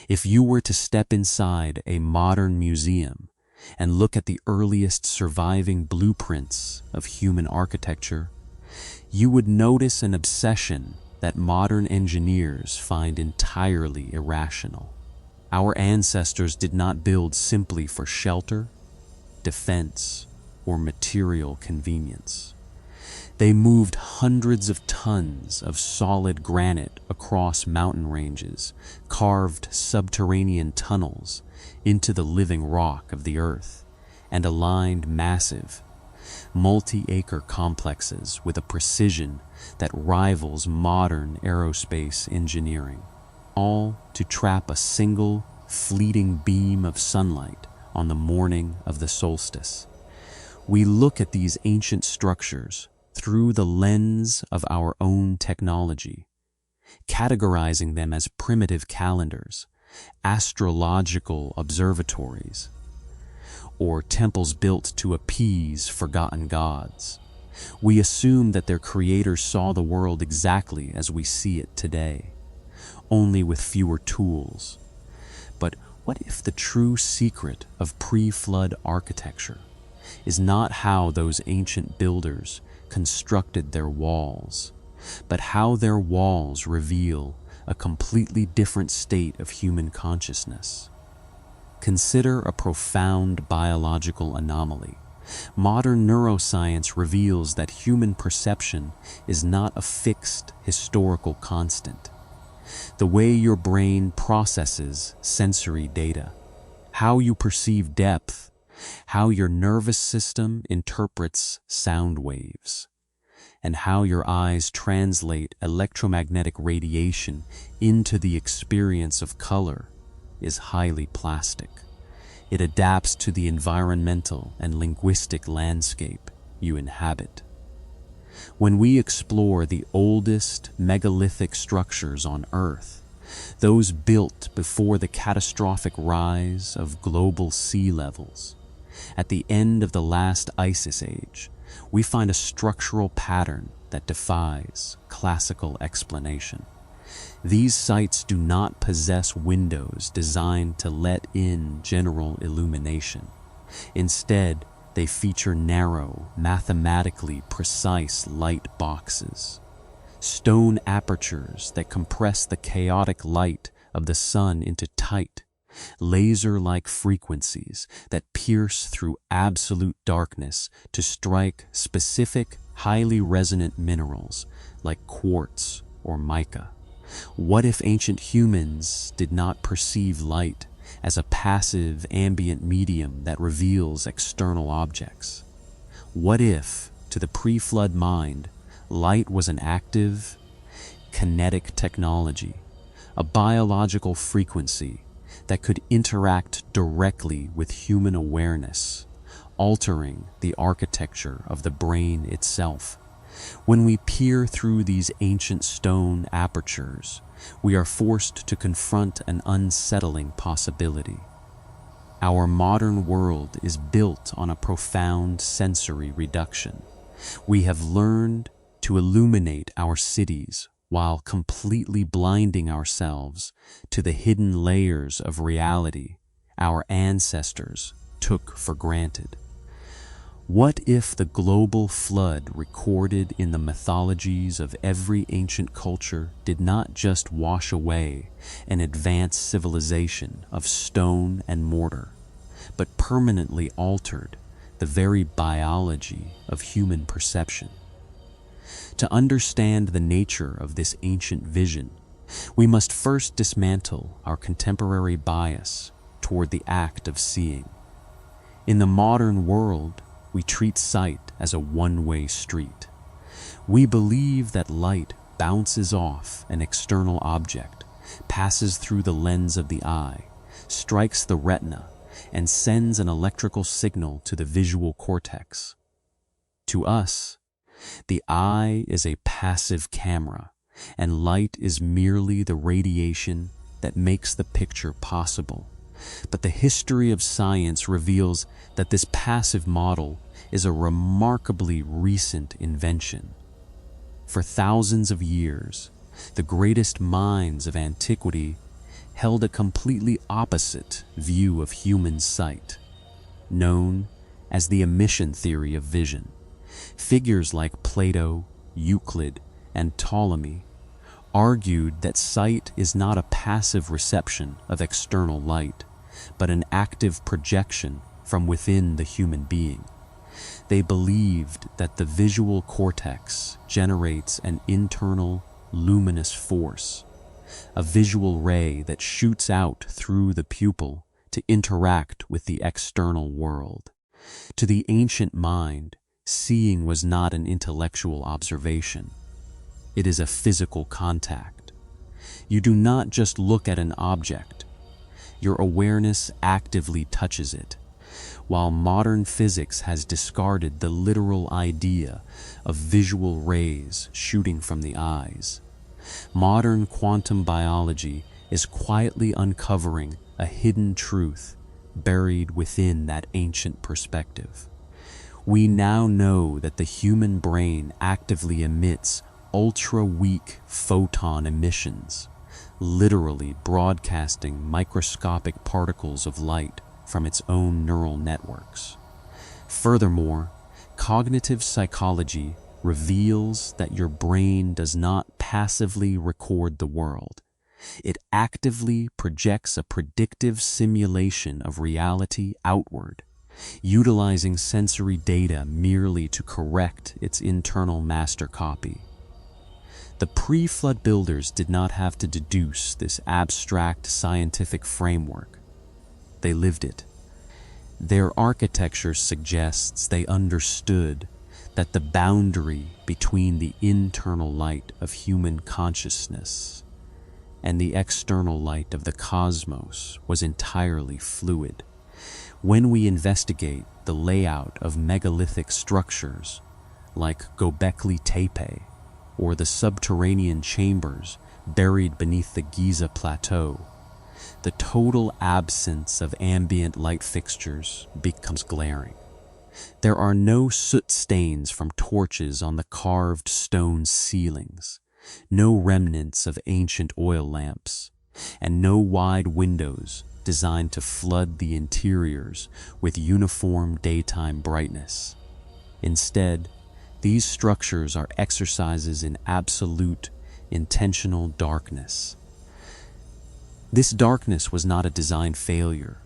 If you were to step inside a modern museum and look at the earliest surviving blueprints of human architecture, you would notice an obsession that modern engineers find entirely irrational. Our ancestors did not build simply for shelter, defense, or material convenience. They moved hundreds of tons of solid granite across mountain ranges, carved subterranean tunnels into the living rock of the earth, and aligned massive, multi-acre complexes with a precision that rivals modern aerospace engineering, all to trap a single, fleeting beam of sunlight on the morning of the solstice. We look at these ancient structures through the lens of our own technology, categorizing them as primitive calendars, astrological observatories, or temples built to appease forgotten gods. We assume that their creators saw the world exactly as we see it today, only with fewer tools. But what if the true secret of pre-flood architecture is not how those ancient builders constructed their walls, but how their walls reveal a completely different state of human consciousness? Consider a profound biological anomaly. Modern neuroscience reveals that human perception is not a fixed historical constant. The way your brain processes sensory data, how you perceive depth, how your nervous system interprets sound waves, and how your eyes translate electromagnetic radiation into the experience of color is highly plastic. It adapts to the environmental and linguistic landscape you inhabit. When we explore the oldest megalithic structures on Earth, those built before the catastrophic rise of global sea levels, at the end of the last ice age, we find a structural pattern that defies classical explanation. These sites do not possess windows designed to let in general illumination. Instead, they feature narrow, mathematically precise light boxes, stone apertures that compress the chaotic light of the sun into tight, laser-like frequencies that pierce through absolute darkness to strike specific, highly resonant minerals like quartz or mica. What if ancient humans did not perceive light as a passive ambient medium that reveals external objects? What if, to the pre-flood mind, light was an active, kinetic technology, a biological frequency that could interact directly with human awareness, altering the architecture of the brain itself? When we peer through these ancient stone apertures, we are forced to confront an unsettling possibility. Our modern world is built on a profound sensory reduction. We have learned to illuminate our cities while completely blinding ourselves to the hidden layers of reality our ancestors took for granted. What if the global flood recorded in the mythologies of every ancient culture did not just wash away an advanced civilization of stone and mortar, but permanently altered the very biology of human perception? To understand the nature of this ancient vision, we must first dismantle our contemporary bias toward the act of seeing. In the modern world, we treat sight as a one-way street. We believe that light bounces off an external object, passes through the lens of the eye, strikes the retina, and sends an electrical signal to the visual cortex. To us, the eye is a passive camera, and light is merely the radiation that makes the picture possible. But the history of science reveals that this passive model is a remarkably recent invention. For thousands of years, the greatest minds of antiquity held a completely opposite view of human sight, known as the emission theory of vision. Figures like Plato, Euclid, and Ptolemy argued that sight is not a passive reception of external light, but an active projection from within the human being. They believed that the visual cortex generates an internal luminous force, a visual ray that shoots out through the pupil to interact with the external world. To the ancient mind, seeing was not an intellectual observation. It is a physical contact. You do not just look at an object. Your awareness actively touches it. While modern physics has discarded the literal idea of visual rays shooting from the eyes, modern quantum biology is quietly uncovering a hidden truth buried within that ancient perspective. We now know that the human brain actively emits ultra-weak photon emissions, literally broadcasting microscopic particles of light from its own neural networks. Furthermore, cognitive psychology reveals that your brain does not passively record the world. It actively projects a predictive simulation of reality outward, utilizing sensory data merely to correct its internal master copy. The pre-flood builders did not have to deduce this abstract scientific framework. They lived it. Their architecture suggests they understood that the boundary between the internal light of human consciousness and the external light of the cosmos was entirely fluid. When we investigate the layout of megalithic structures like Göbekli Tepe or the subterranean chambers buried beneath the Giza Plateau, the total absence of ambient light fixtures becomes glaring. There are no soot stains from torches on the carved stone ceilings, no remnants of ancient oil lamps, and no wide windows designed to flood the interiors with uniform daytime brightness. Instead, these structures are exercises in absolute, intentional darkness. This darkness was not a design failure.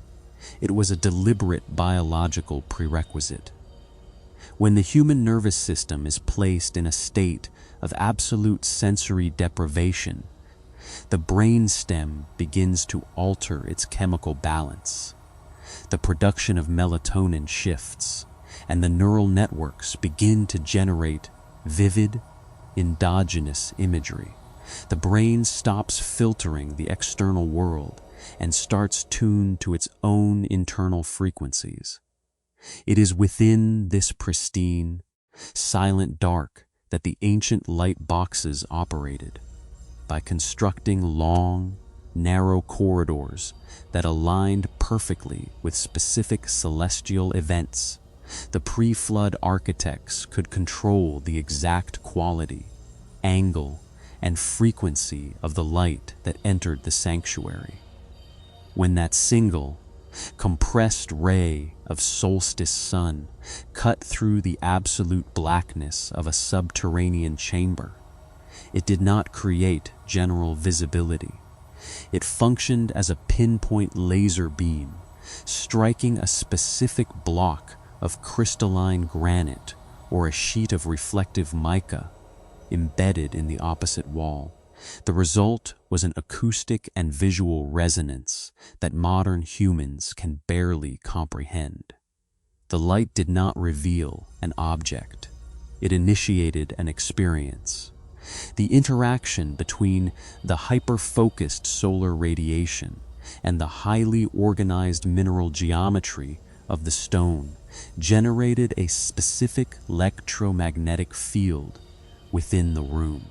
It was a deliberate biological prerequisite. When the human nervous system is placed in a state of absolute sensory deprivation, the brainstem begins to alter its chemical balance. The production of melatonin shifts, and the neural networks begin to generate vivid, endogenous imagery. The brain stops filtering the external world and starts tuned to its own internal frequencies. It is within this pristine, silent dark that the ancient light boxes operated. By constructing long, narrow corridors that aligned perfectly with specific celestial events, the pre-flood architects could control the exact quality, angle, and frequency of the light that entered the sanctuary. When that single, compressed ray of solstice sun cut through the absolute blackness of a subterranean chamber, it did not create general visibility. It functioned as a pinpoint laser beam, striking a specific block of crystalline granite or a sheet of reflective mica embedded in the opposite wall. The result was an acoustic and visual resonance that modern humans can barely comprehend. The light did not reveal an object. It initiated an experience. The interaction between the hyper-focused solar radiation and the highly organized mineral geometry of the stone generated a specific electromagnetic field within the room.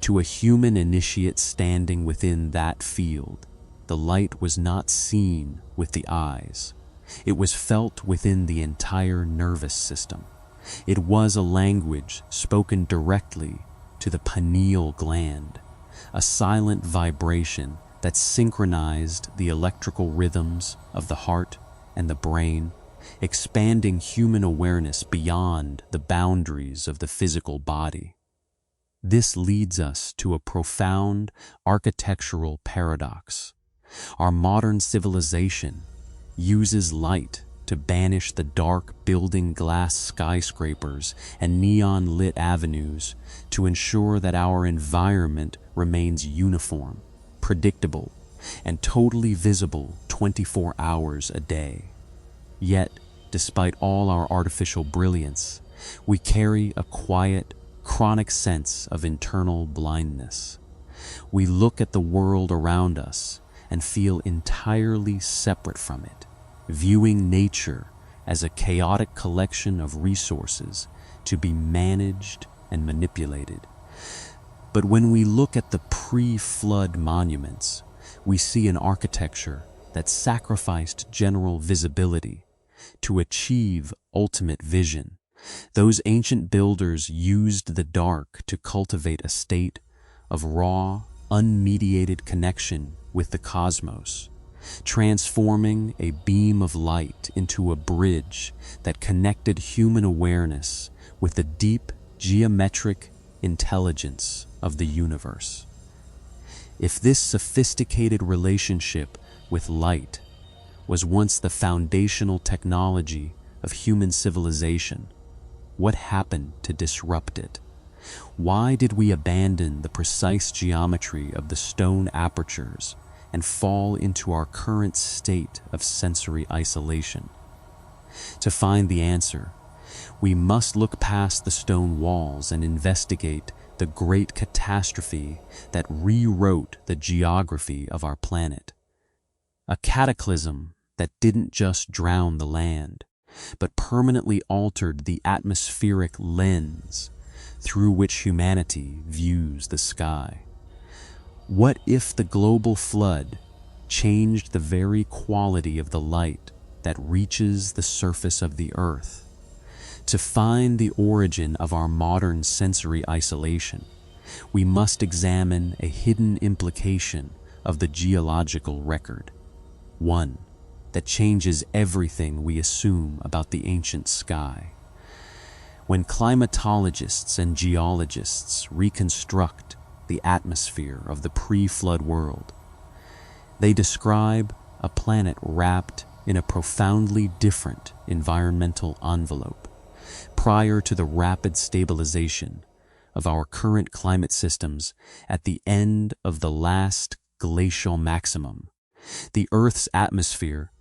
To a human initiate standing within that field, the light was not seen with the eyes. It was felt within the entire nervous system. It was a language spoken directly to the pineal gland, a silent vibration that synchronized the electrical rhythms of the heart and the brain, expanding human awareness beyond the boundaries of the physical body. This leads us to a profound architectural paradox. Our modern civilization uses light to banish the dark building glass skyscrapers and neon-lit avenues to ensure that our environment remains uniform, predictable, and totally visible 24 hours a day. Yet, despite all our artificial brilliance, we carry a quiet, chronic sense of internal blindness. We look at the world around us and feel entirely separate from it, viewing nature as a chaotic collection of resources to be managed and manipulated. But when we look at the pre-flood monuments, we see an architecture that sacrificed general visibility to achieve ultimate vision. Those ancient builders used the dark to cultivate a state of raw, unmediated connection with the cosmos, transforming a beam of light into a bridge that connected human awareness with the deep geometric intelligence of the universe. If this sophisticated relationship with light was once the foundational technology of human civilization, what happened to disrupt it? Why did we abandon the precise geometry of the stone apertures and fall into our current state of sensory isolation? To find the answer, we must look past the stone walls and investigate the great catastrophe that rewrote the geography of our planet. A cataclysm that didn't just drown the land, but permanently altered the atmospheric lens through which humanity views the sky. What if the global flood changed the very quality of the light that reaches the surface of the earth? To find the origin of our modern sensory isolation, we must examine a hidden implication of the geological record, one that changes everything we assume about the ancient sky. When climatologists and geologists reconstruct the atmosphere of the pre-flood world, they describe a planet wrapped in a profoundly different environmental envelope. Prior to the rapid stabilization of our current climate systems at the end of the last glacial maximum, the Earth's atmosphere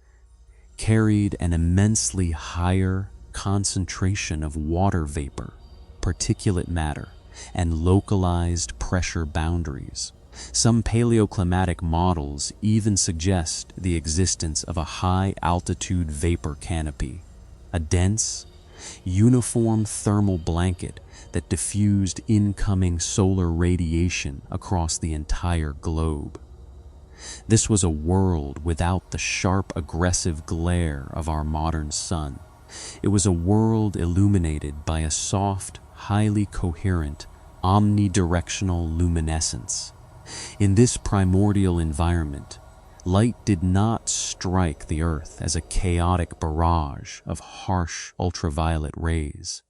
carried an immensely higher concentration of water vapor, particulate matter, and localized pressure boundaries. Some paleoclimatic models even suggest the existence of a high-altitude vapor canopy, a dense, uniform thermal blanket that diffused incoming solar radiation across the entire globe. This was a world without the sharp, aggressive glare of our modern sun. It was a world illuminated by a soft, highly coherent, omnidirectional luminescence. In this primordial environment, light did not strike the Earth as a chaotic barrage of harsh ultraviolet rays.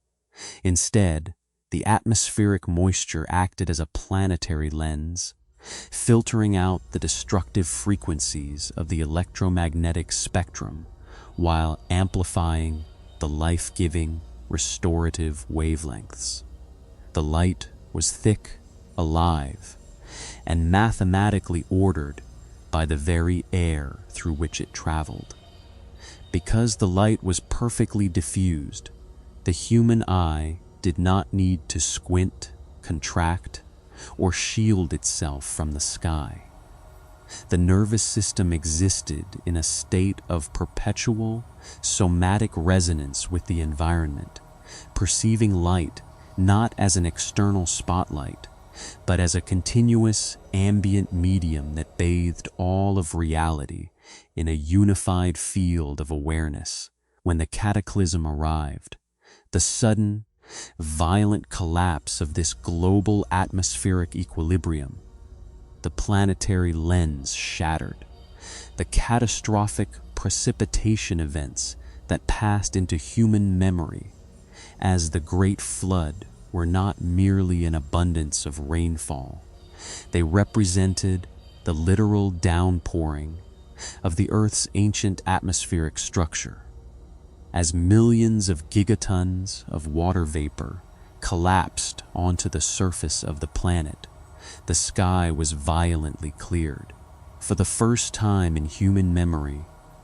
Instead, the atmospheric moisture acted as a planetary lens, filtering out the destructive frequencies of the electromagnetic spectrum while amplifying the life-giving, restorative wavelengths. The light was thick, alive, and mathematically ordered by the very air through which it traveled. Because the light was perfectly diffused, the human eye did not need to squint, contract, or shield itself from the sky. The nervous system existed in a state of perpetual somatic resonance with the environment, perceiving light not as an external spotlight, but as a continuous ambient medium that bathed all of reality in a unified field of awareness. When the cataclysm arrived, the sudden, violent collapse of this global atmospheric equilibrium, the planetary lens shattered. The catastrophic precipitation events that passed into human memory as the Great Flood were not merely an abundance of rainfall. They represented the literal downpouring of the Earth's ancient atmospheric structure. As millions of gigatons of water vapor collapsed onto the surface of the planet, the sky was violently cleared. For the first time in human memory,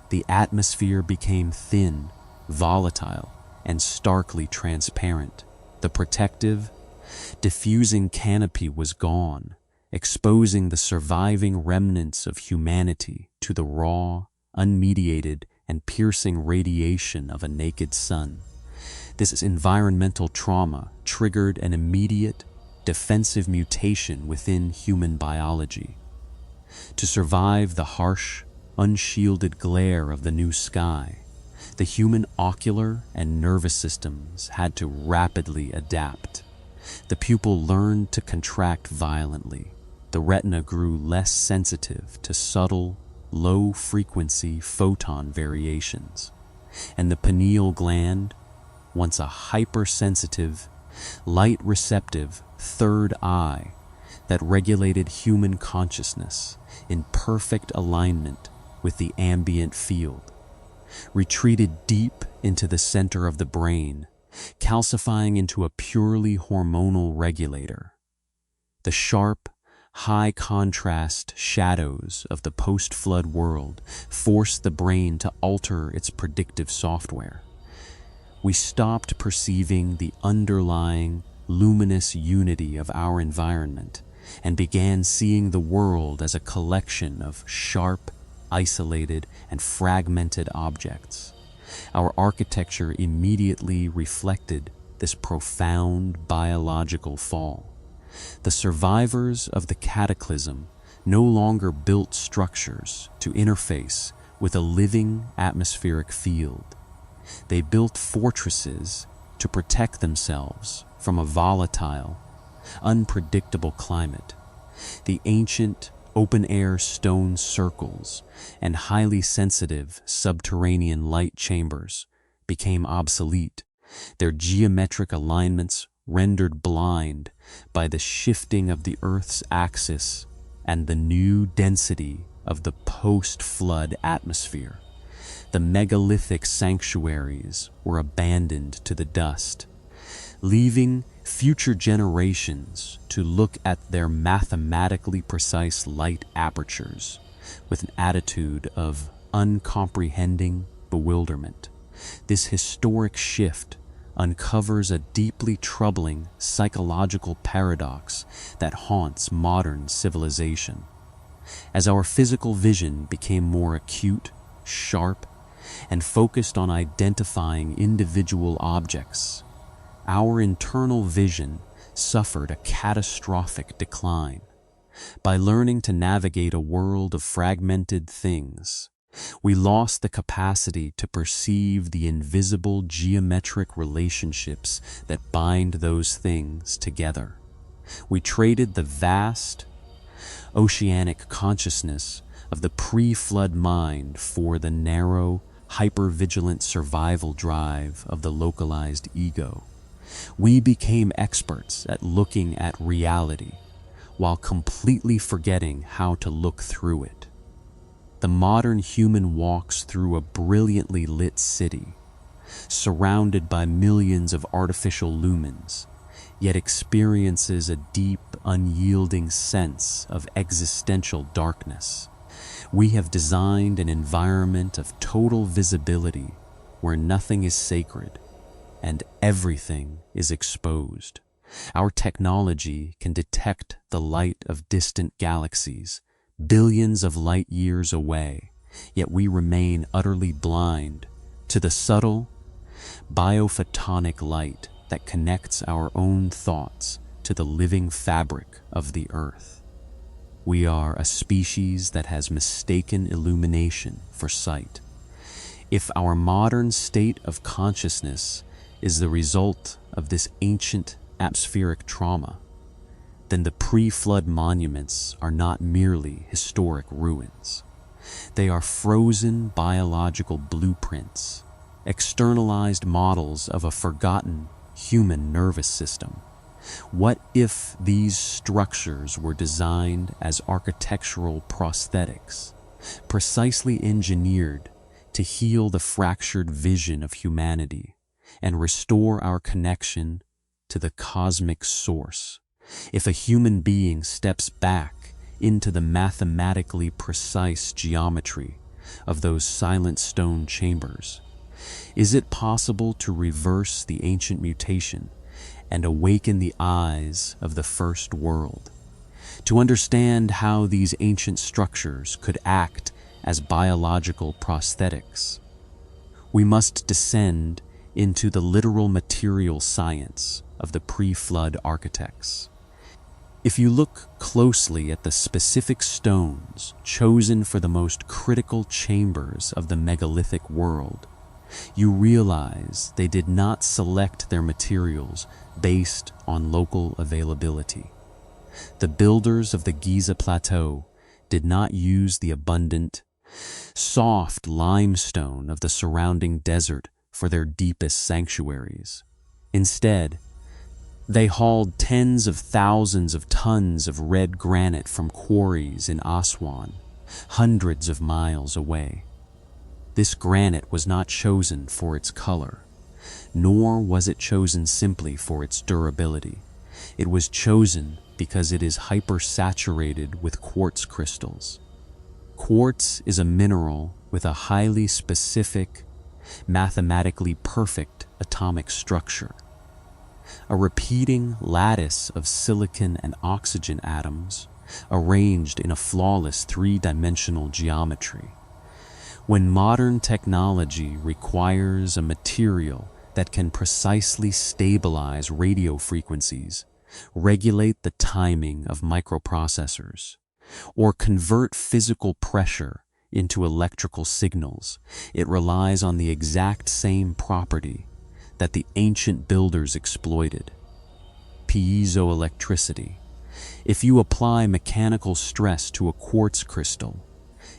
the atmosphere became thin, volatile, and starkly transparent. The protective, diffusing canopy was gone, exposing the surviving remnants of humanity to the raw, unmediated, and piercing radiation of a naked sun. This environmental trauma triggered an immediate, defensive mutation within human biology. To survive the harsh, unshielded glare of the new sky, the human ocular and nervous systems had to rapidly adapt. The pupil learned to contract violently. The retina grew less sensitive to subtle, low-frequency photon variations, and the pineal gland, once a hypersensitive, light-receptive third eye that regulated human consciousness in perfect alignment with the ambient field, retreated deep into the center of the brain, calcifying into a purely hormonal regulator. The sharp, high-contrast shadows of the post-flood world forced the brain to alter its predictive software. We stopped perceiving the underlying, luminous unity of our environment and began seeing the world as a collection of sharp, isolated, and fragmented objects. Our architecture immediately reflected this profound biological fall. The survivors of the cataclysm no longer built structures to interface with a living atmospheric field. They built fortresses to protect themselves from a volatile, unpredictable climate. The ancient open-air stone circles and highly sensitive subterranean light chambers became obsolete, their geometric alignments rendered blind by the shifting of the Earth's axis and the new density of the post-flood atmosphere. The megalithic sanctuaries were abandoned to the dust, leaving future generations to look at their mathematically precise light apertures with an attitude of uncomprehending bewilderment. This historic shift uncovers a deeply troubling psychological paradox that haunts modern civilization. As our physical vision became more acute, sharp, and focused on identifying individual objects, our internal vision suffered a catastrophic decline. By learning to navigate a world of fragmented things, we lost the capacity to perceive the invisible geometric relationships that bind those things together. We traded the vast, oceanic consciousness of the pre-flood mind for the narrow, hyper-vigilant survival drive of the localized ego. We became experts at looking at reality, while completely forgetting how to look through it. The modern human walks through a brilliantly lit city, surrounded by millions of artificial lumens, yet experiences a deep, unyielding sense of existential darkness. We have designed an environment of total visibility where nothing is sacred and everything is exposed. Our technology can detect the light of distant galaxies, billions of light years away, yet we remain utterly blind to the subtle, biophotonic light that connects our own thoughts to the living fabric of the earth. We are a species that has mistaken illumination for sight. If our modern state of consciousness is the result of this ancient atmospheric trauma, then the pre-flood monuments are not merely historic ruins. They are frozen biological blueprints, externalized models of a forgotten human nervous system. What if these structures were designed as architectural prosthetics, precisely engineered to heal the fractured vision of humanity and restore our connection to the cosmic source? If a human being steps back into the mathematically precise geometry of those silent stone chambers, is it possible to reverse the ancient mutation and awaken the eyes of the first world? To understand how these ancient structures could act as biological prosthetics, we must descend into the literal material science of the pre-flood architects. If you look closely at the specific stones chosen for the most critical chambers of the megalithic world, you realize they did not select their materials based on local availability. The builders of the Giza Plateau did not use the abundant, soft limestone of the surrounding desert for their deepest sanctuaries. Instead, they hauled tens of thousands of tons of red granite from quarries in Aswan, hundreds of miles away. This granite was not chosen for its color, nor was it chosen simply for its durability. It was chosen because it is hypersaturated with quartz crystals. Quartz is a mineral with a highly specific, mathematically perfect atomic structure. A repeating lattice of silicon and oxygen atoms arranged in a flawless three-dimensional geometry. When modern technology requires a material that can precisely stabilize radio frequencies, regulate the timing of microprocessors, or convert physical pressure into electrical signals, it relies on the exact same property that the ancient builders exploited: piezoelectricity. If you apply mechanical stress to a quartz crystal,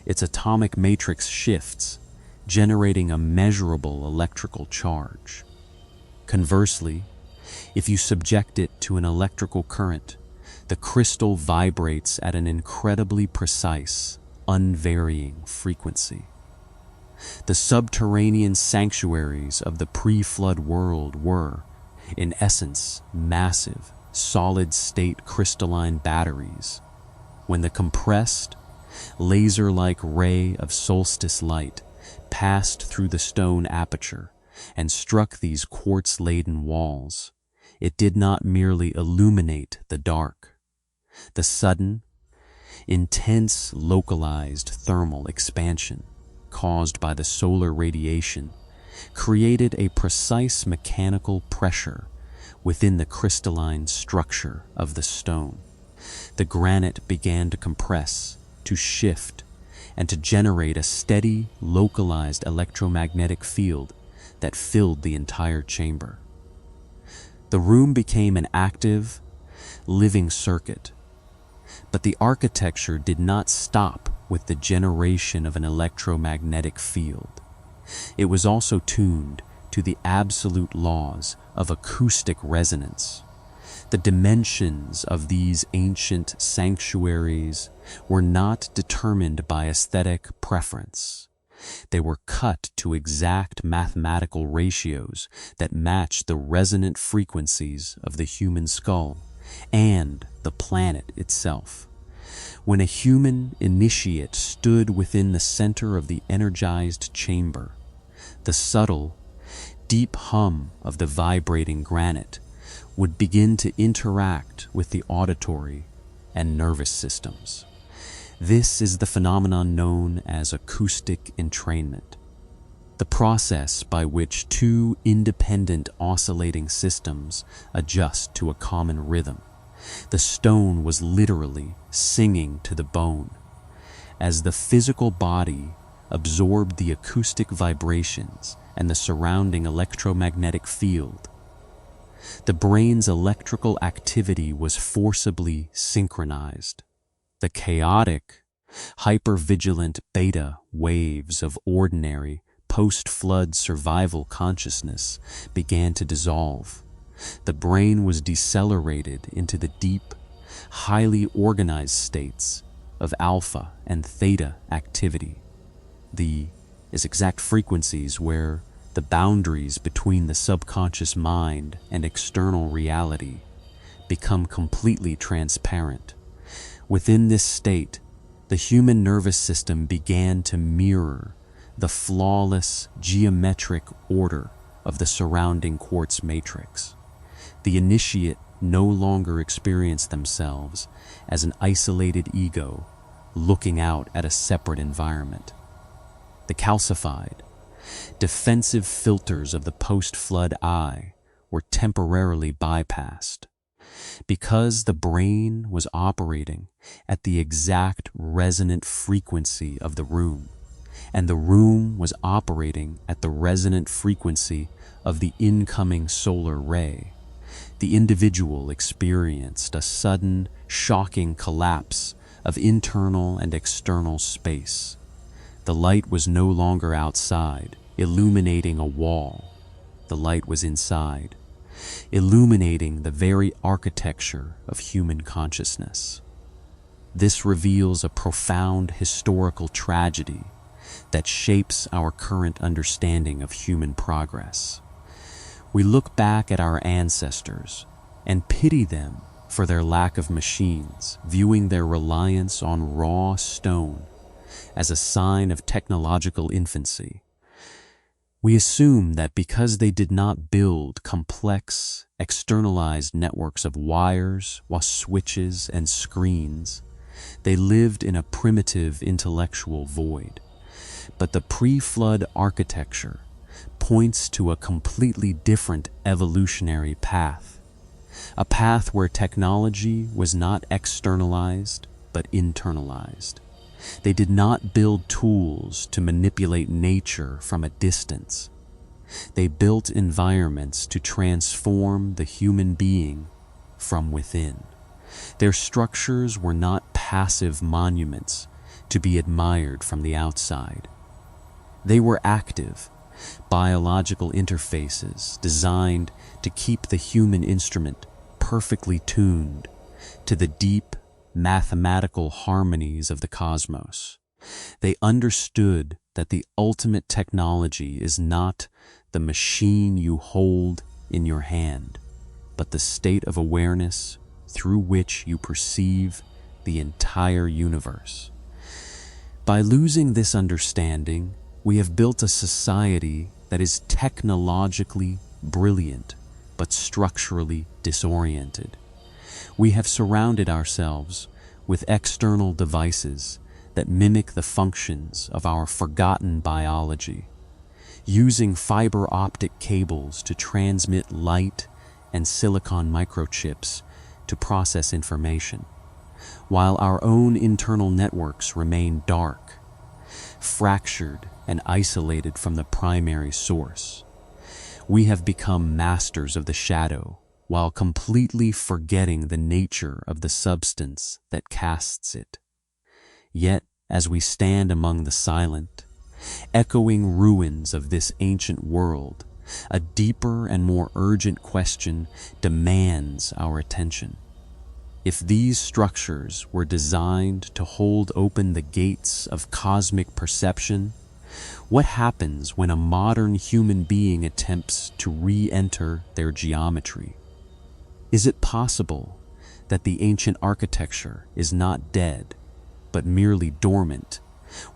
its atomic matrix shifts, generating a measurable electrical charge. Conversely, if you subject it to an electrical current, the crystal vibrates at an incredibly precise, unvarying frequency. The subterranean sanctuaries of the pre-flood world were, in essence, massive, solid-state crystalline batteries. When the compressed, laser-like ray of solstice light passed through the stone aperture and struck these quartz-laden walls, it did not merely illuminate the dark. The sudden, intense, localized thermal expansion caused by the solar radiation created a precise mechanical pressure within the crystalline structure of the stone. The granite began to compress, to shift, and to generate a steady, localized electromagnetic field that filled the entire chamber. The room became an active, living circuit. But the architecture did not stop with the generation of an electromagnetic field. It was also tuned to the absolute laws of acoustic resonance. The dimensions of these ancient sanctuaries were not determined by aesthetic preference. They were cut to exact mathematical ratios that matched the resonant frequencies of the human skull and the planet itself. When a human initiate stood within the center of the energized chamber, the subtle, deep hum of the vibrating granite would begin to interact with the auditory and nervous systems. This is the phenomenon known as acoustic entrainment, the process by which two independent oscillating systems adjust to a common rhythm. The stone was literally singing to the bone. As the physical body absorbed the acoustic vibrations and the surrounding electromagnetic field, The brain's electrical activity was forcibly synchronized. The chaotic, hypervigilant beta waves of ordinary, post-flood survival consciousness began to dissolve. The brain was decelerated into the deep, highly organized states of alpha and theta activity. The exact frequencies where the boundaries between the subconscious mind and external reality become completely transparent. Within this state, the human nervous system began to mirror the flawless geometric order of the surrounding quartz matrix. The initiate no longer experienced themselves as an isolated ego looking out at a separate environment. The calcified, defensive filters of the post-flood eye were temporarily bypassed. Because the brain was operating at the exact resonant frequency of the room, and the room was operating at the resonant frequency of the incoming solar ray, the individual experienced a sudden, shocking collapse of internal and external space. The light was no longer outside, illuminating a wall. The light was inside, illuminating the very architecture of human consciousness. This reveals a profound historical tragedy that shapes our current understanding of human progress. We look back at our ancestors and pity them for their lack of machines, viewing their reliance on raw stone as a sign of technological infancy. We assume that because they did not build complex, externalized networks of wires, switches, and screens, they lived in a primitive intellectual void. But the pre-flood architecture points to a completely different evolutionary path, a path where technology was not externalized, but internalized. They did not build tools to manipulate nature from a distance. They built environments to transform the human being from within. Their structures were not passive monuments to be admired from the outside. They were active, biological interfaces designed to keep the human instrument perfectly tuned to the deep, mathematical harmonies of the cosmos. They understood that the ultimate technology is not the machine you hold in your hand, but the state of awareness through which you perceive the entire universe. By losing this understanding, we have built a society that is technologically brilliant, but structurally disoriented. We have surrounded ourselves with external devices that mimic the functions of our forgotten biology, using fiber optic cables to transmit light and silicon microchips to process information, while our own internal networks remain dark, fractured and isolated from the primary source. We have become masters of the shadow, while completely forgetting the nature of the substance that casts it. Yet, as we stand among the silent, echoing ruins of this ancient world, a deeper and more urgent question demands our attention. If these structures were designed to hold open the gates of cosmic perception, what happens when a modern human being attempts to re-enter their geometry? Is it possible that the ancient architecture is not dead, but merely dormant,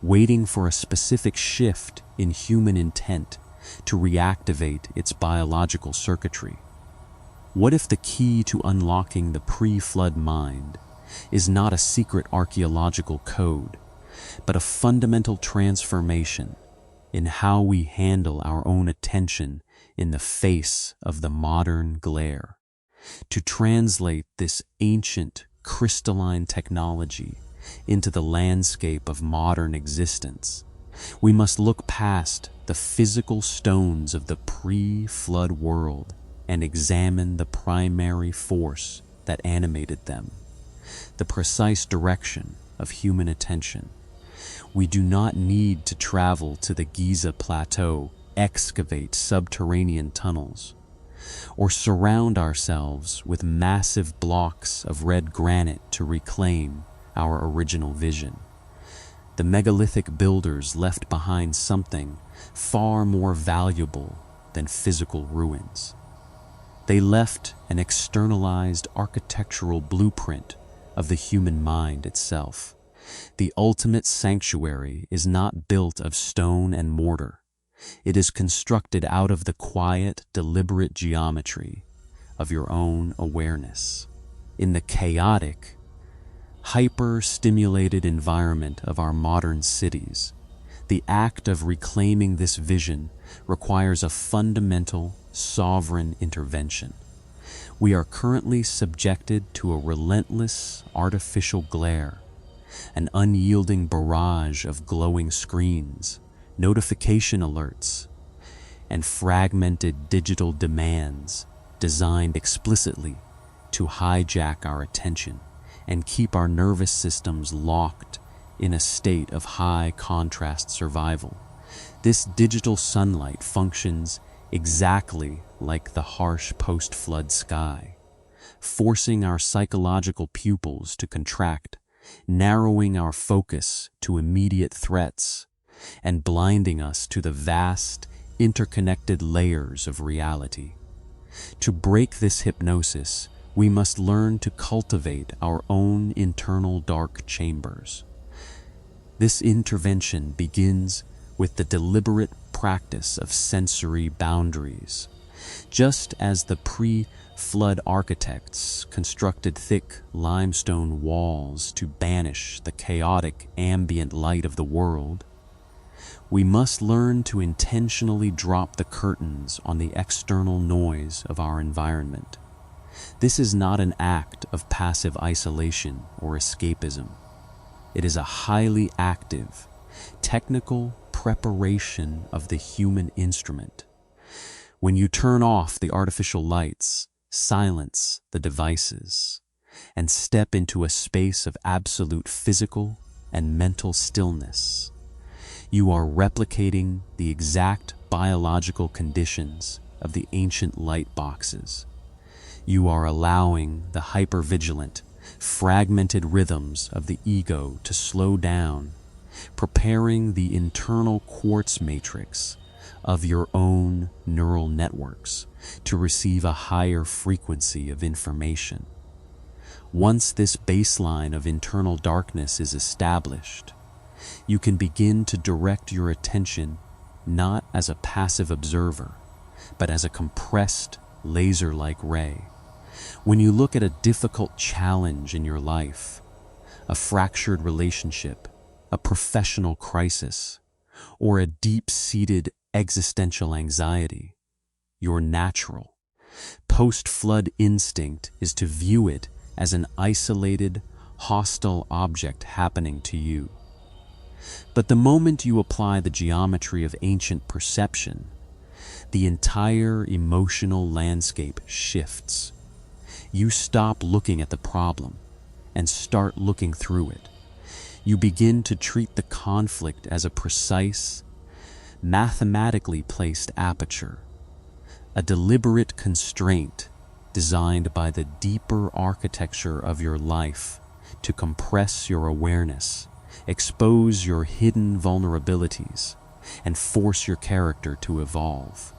waiting for a specific shift in human intent to reactivate its biological circuitry? What if the key to unlocking the pre-flood mind is not a secret archaeological code, but a fundamental transformation in how we handle our own attention in the face of the modern glare? To translate this ancient crystalline technology into the landscape of modern existence, we must look past the physical stones of the pre-flood world and examine the primary force that animated them, the precise direction of human attention. We do not need to travel to the Giza Plateau, excavate subterranean tunnels, or surround ourselves with massive blocks of red granite to reclaim our original vision. The megalithic builders left behind something far more valuable than physical ruins. They left an externalized architectural blueprint of the human mind itself. The ultimate sanctuary is not built of stone and mortar. It is constructed out of the quiet, deliberate geometry of your own awareness. In the chaotic, hyper-stimulated environment of our modern cities, the act of reclaiming this vision requires a fundamental, sovereign intervention. We are currently subjected to a relentless, artificial glare, an unyielding barrage of glowing screens, notification alerts, and fragmented digital demands designed explicitly to hijack our attention and keep our nervous systems locked in a state of high contrast survival. This digital sunlight functions exactly like the harsh post-flood sky, forcing our psychological pupils to contract, narrowing our focus to immediate threats, and blinding us to the vast, interconnected layers of reality. To break this hypnosis, we must learn to cultivate our own internal dark chambers. This intervention begins with the deliberate practice of sensory boundaries. Just as the pre-flood architects constructed thick limestone walls to banish the chaotic ambient light of the world, we must learn to intentionally drop the curtains on the external noise of our environment. This is not an act of passive isolation or escapism. It is a highly active, technical preparation of the human instrument. When you turn off the artificial lights, silence the devices, and step into a space of absolute physical and mental stillness, you are replicating the exact biological conditions of the ancient light boxes. You are allowing the hypervigilant, fragmented rhythms of the ego to slow down, preparing the internal quartz matrix of your own neural networks to receive a higher frequency of information. Once this baseline of internal darkness is established, you can begin to direct your attention not as a passive observer, but as a compressed, laser-like ray. When you look at a difficult challenge in your life, a fractured relationship, a professional crisis, or a deep-seated existential anxiety, your natural, post-flood instinct is to view it as an isolated, hostile object happening to you. But the moment you apply the geometry of ancient perception, the entire emotional landscape shifts. You stop looking at the problem and start looking through it. You begin to treat the conflict as a precise, mathematically placed aperture, a deliberate constraint designed by the deeper architecture of your life to compress your awareness, expose your hidden vulnerabilities, and force your character to evolve.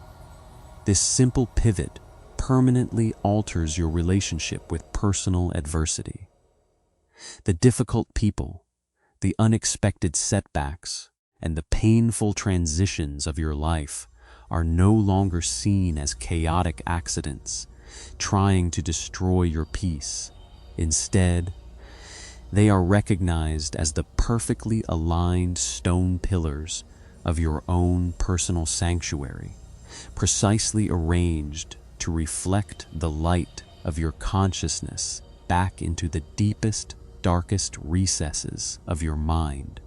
This simple pivot permanently alters your relationship with personal adversity. The difficult people, the unexpected setbacks, and the painful transitions of your life are no longer seen as chaotic accidents trying to destroy your peace. Instead, they are recognized as the perfectly aligned stone pillars of your own personal sanctuary, precisely arranged to reflect the light of your consciousness back into the deepest, darkest recesses of your mind,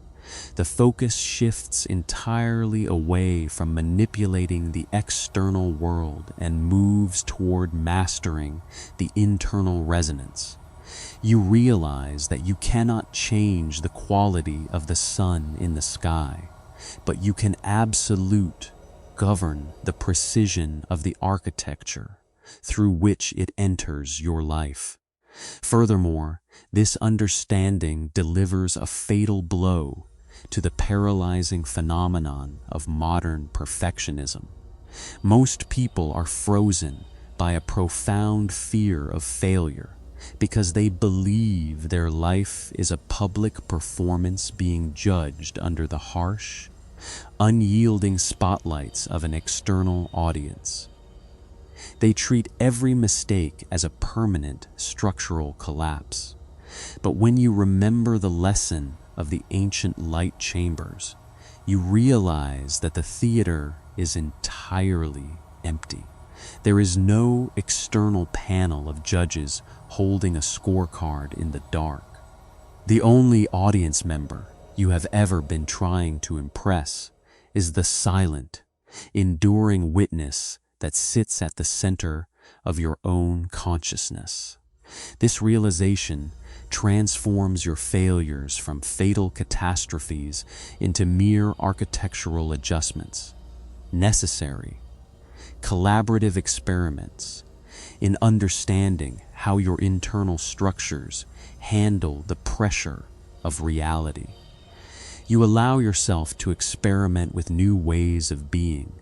The focus shifts entirely away from manipulating the external world and moves toward mastering the internal resonance. You realize that you cannot change the quality of the sun in the sky, but you can govern the precision of the architecture through which it enters your life. Furthermore, this understanding delivers a fatal blow to the paralyzing phenomenon of modern perfectionism. Most people are frozen by a profound fear of failure because they believe their life is a public performance being judged under the harsh, unyielding spotlights of an external audience. They treat every mistake as a permanent structural collapse. But when you remember the lesson of the ancient light chambers, you realize that the theater is entirely empty. There is no external panel of judges holding a scorecard in the dark. The only audience member you have ever been trying to impress is the silent, enduring witness that sits at the center of your own consciousness. This realization transforms your failures from fatal catastrophes into mere architectural adjustments, necessary, collaborative experiments in understanding how your internal structures handle the pressure of reality. You allow yourself to experiment with new ways of being,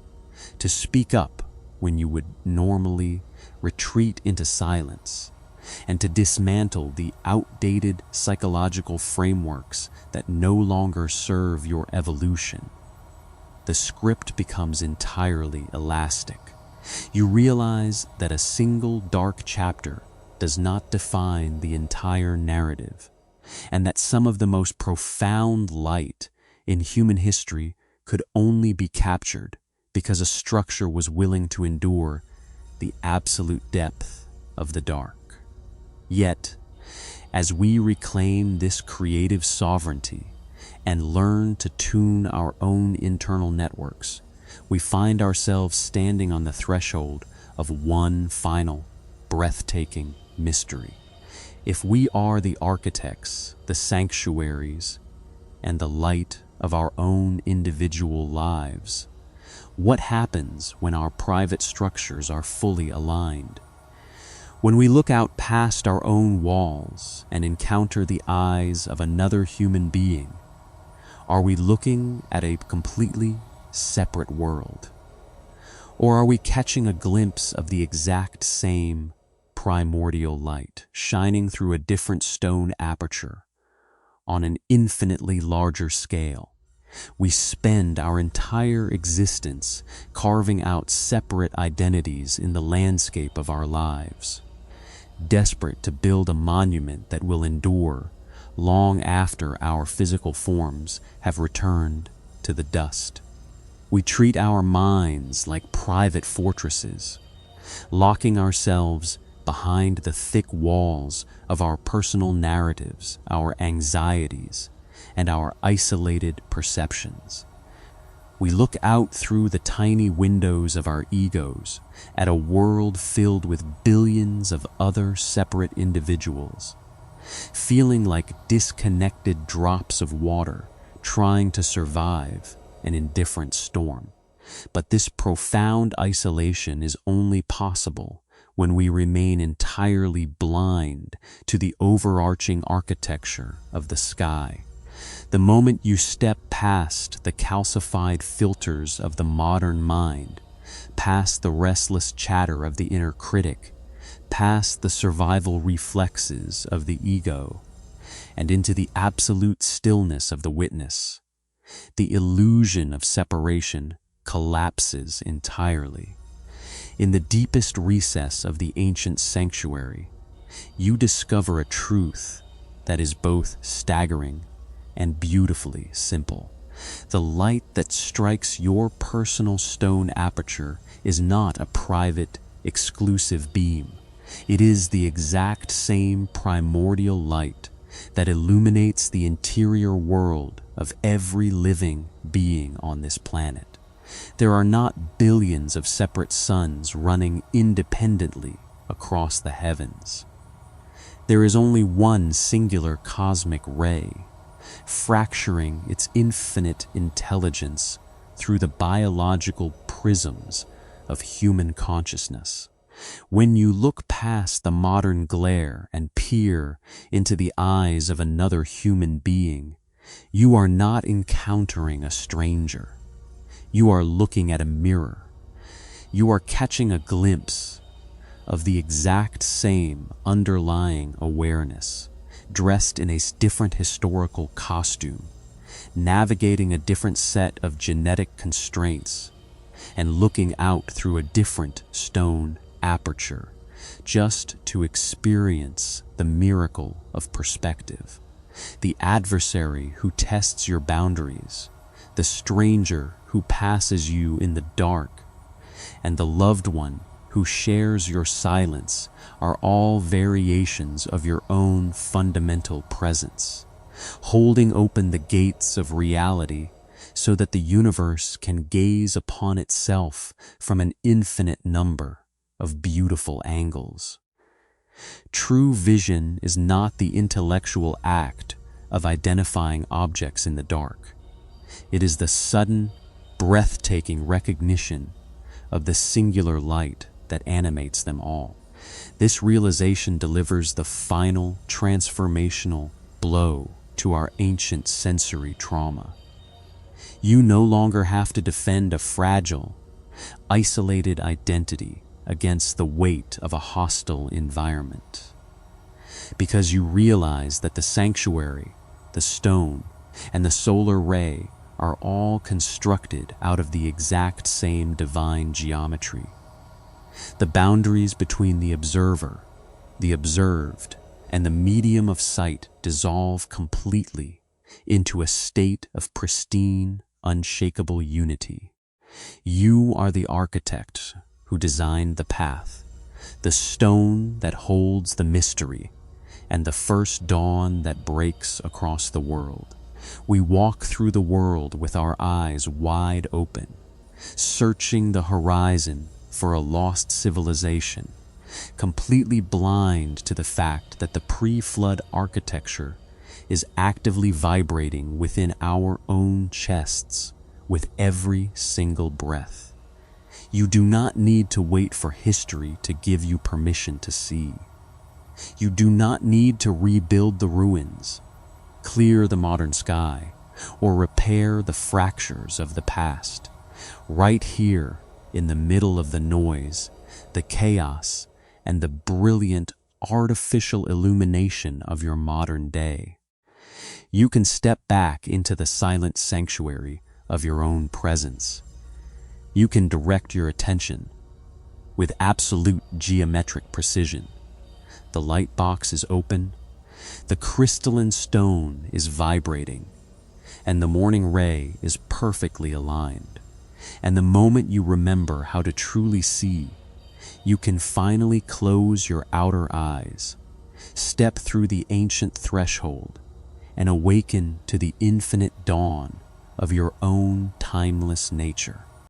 to speak up when you would normally retreat into silence, and to dismantle the outdated psychological frameworks that no longer serve your evolution. The script becomes entirely elastic. You realize that a single dark chapter does not define the entire narrative, and that some of the most profound light in human history could only be captured because a structure was willing to endure the absolute depth of the dark. Yet, as we reclaim this creative sovereignty and learn to tune our own internal networks, we find ourselves standing on the threshold of one final, breathtaking mystery. If we are the architects, the sanctuaries, and the light of our own individual lives, what happens when our private structures are fully aligned? When we look out past our own walls and encounter the eyes of another human being, are we looking at a completely separate world? Or are we catching a glimpse of the exact same primordial light shining through a different stone aperture on an infinitely larger scale? We spend our entire existence carving out separate identities in the landscape of our lives, desperate to build a monument that will endure long after our physical forms have returned to the dust. We treat our minds like private fortresses, locking ourselves behind the thick walls of our personal narratives, our anxieties, and our isolated perceptions. We look out through the tiny windows of our egos at a world filled with billions of other separate individuals, feeling like disconnected drops of water trying to survive an indifferent storm. But this profound isolation is only possible when we remain entirely blind to the overarching architecture of the sky. The moment you step past the calcified filters of the modern mind, past the restless chatter of the inner critic, past the survival reflexes of the ego, and into the absolute stillness of the witness, the illusion of separation collapses entirely. In the deepest recess of the ancient sanctuary, you discover a truth that is both staggering and beautifully simple. The light that strikes your personal stone aperture is not a private, exclusive beam. It is the exact same primordial light that illuminates the interior world of every living being on this planet. There are not billions of separate suns running independently across the heavens. There is only one singular cosmic ray, fracturing its infinite intelligence through the biological prisms of human consciousness. When you look past the modern glare and peer into the eyes of another human being, you are not encountering a stranger. You are looking at a mirror. You are catching a glimpse of the exact same underlying awareness, dressed in a different historical costume, navigating a different set of genetic constraints, and looking out through a different stone aperture, just to experience the miracle of perspective. The adversary who tests your boundaries, the stranger who passes you in the dark, and the loved one who shares your silence are all variations of your own fundamental presence, holding open the gates of reality so that the universe can gaze upon itself from an infinite number of beautiful angles. True vision is not the intellectual act of identifying objects in the dark. It is the sudden, breathtaking recognition of the singular light that animates them all. This realization delivers the final transformational blow to our ancient sensory trauma. You no longer have to defend a fragile, isolated identity against the weight of a hostile environment, because you realize that the sanctuary, the stone, and the solar ray are all constructed out of the exact same divine geometry. The boundaries between the observer, the observed, and the medium of sight dissolve completely into a state of pristine, unshakable unity. You are the architect who designed the path, the stone that holds the mystery, and the first dawn that breaks across the world. We walk through the world with our eyes wide open, searching the horizon for a lost civilization, completely blind to the fact that the pre-flood architecture is actively vibrating within our own chests with every single breath. You do not need to wait for history to give you permission to see. You do not need to rebuild the ruins, clear the modern sky, or repair the fractures of the past. Right here, in the middle of the noise, the chaos, and the brilliant artificial illumination of your modern day, you can step back into the silent sanctuary of your own presence. You can direct your attention with absolute geometric precision. The light box is open, the crystalline stone is vibrating, and the morning ray is perfectly aligned. And the moment you remember how to truly see, you can finally close your outer eyes, step through the ancient threshold, and awaken to the infinite dawn of your own timeless nature.